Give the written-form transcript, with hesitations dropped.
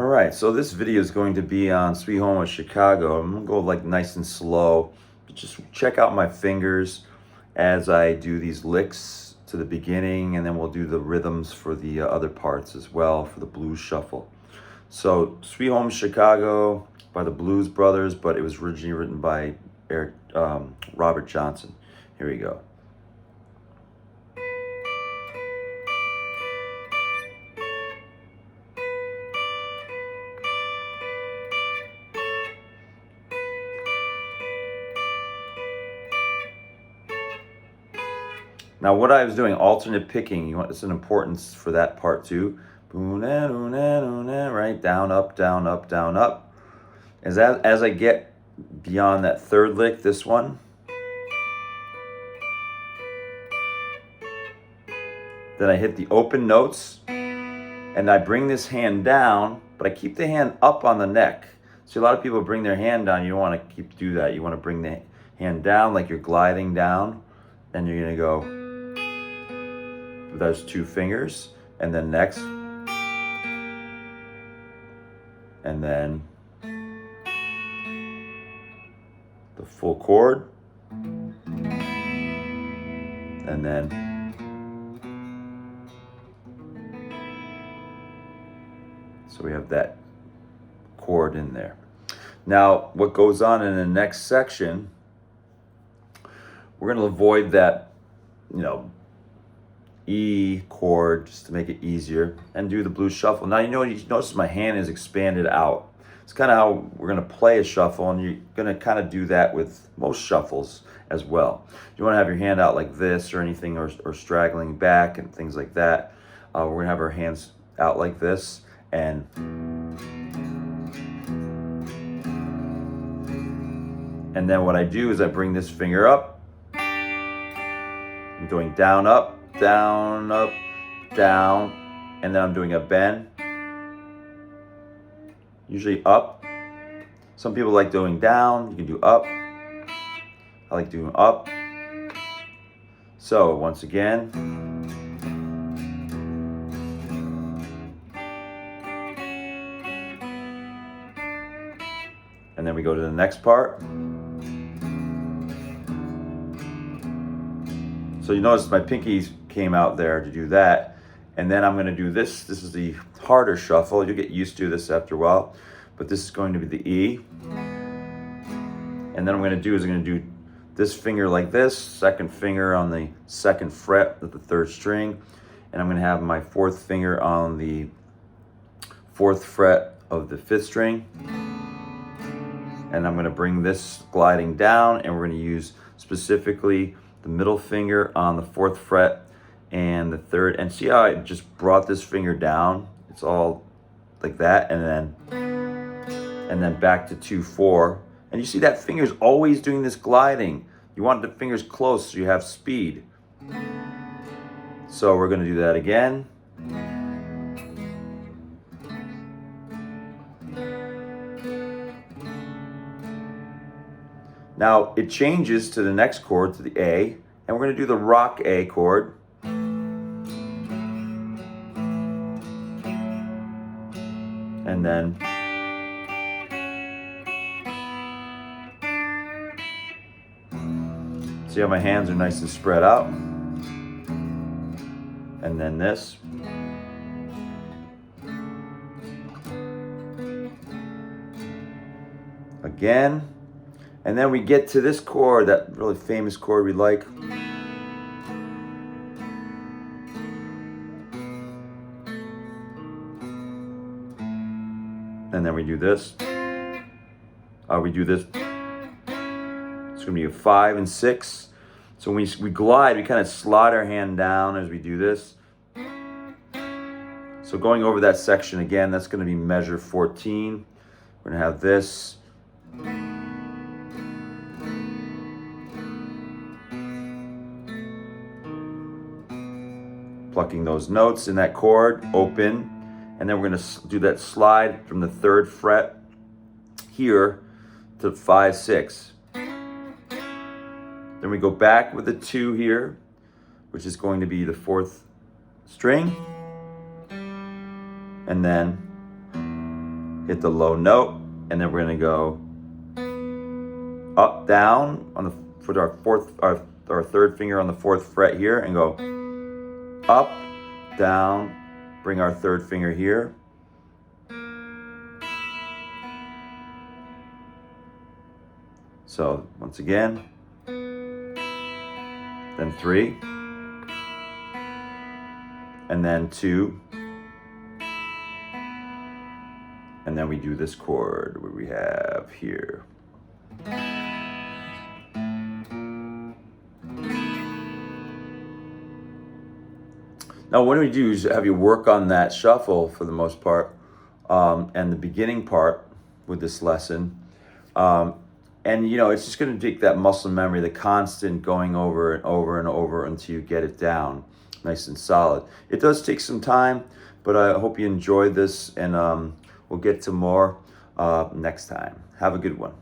right, so this video is going to be on Sweet Home of Chicago. I'm gonna go like nice and slow. Just check out my fingers as I do these licks to the beginning, and then we'll do the rhythms for the other parts as well for the blues shuffle. So Sweet Home Chicago by the Blues Brothers, but it was originally written by Robert Johnson. Here we go. Now, what I was doing, alternate picking, it's an importance for that part too. Right, down, up, down, up, down, up. As I get beyond that third lick, this one, then I hit the open notes, and I bring this hand down, but I keep the hand up on the neck. See, a lot of people bring their hand down. You don't want to do that. You want to bring the hand down like you're gliding down, and you're gonna go with those two fingers, and then next, and then the full chord, and then so we have that chord in there. Now, what goes on in the next section, we're going to avoid that, E chord just to make it easier, and do the blues shuffle. Now, you notice my hand is expanded out. It's kind of how we're going to play a shuffle, and you're going to kind of do that with most shuffles as well. You want to have your hand out like this or anything, or straggling back and things like that. We're going to have our hands out like this, and then what I do is I bring this finger up. I'm doing down, up, down, up, down, and then I'm doing a bend. Usually up. Some people like doing down. You can do up. I like doing up. So once again, and then we go to the next part. So you notice my pinkies came out there to do that. And then I'm going to do this. This is the harder shuffle. You'll get used to this after a while. But this is going to be the E. And then I'm going to do this finger like this, second finger on the second fret of the third string. And I'm going to have my fourth finger on the fourth fret of the fifth string. And I'm going to bring this gliding down, and we're going to use specifically the middle finger on the fourth fret and the third. And see how I just brought this finger down? It's all like that, and then back to 2-4. And you see that finger's always doing this gliding. You want the fingers close so you have speed. So we're going to do that again. Now it changes to the next chord, to the A, and we're going to do the rock A chord. And then see how my hands are nice and spread out. And then this. Again. And then we get to this chord, that really famous chord we like. And then we do this. We do this. It's going to be a 5 and 6. So when we glide, we kind of slide our hand down as we do this. So going over that section again, that's going to be measure 14. We're going to have this. Plucking those notes in that chord, open, and then we're going to do that slide from the third fret here to 5, 6. Then we go back with the 2 here, which is going to be the fourth string, and then hit the low note, and then we're gonna go up, down on the with our third finger on the 4th fret here, and go up, down, bring our 3rd finger here. So once again, then 3, and then 2, and then we do this chord where we have here. Now what we do is have you work on that shuffle for the most part, and the beginning part with this lesson. And it's just going to take that muscle memory, the constant going over and over and over until you get it down nice and solid. It does take some time, but I hope you enjoyed this, and we'll get to more next time. Have a good one.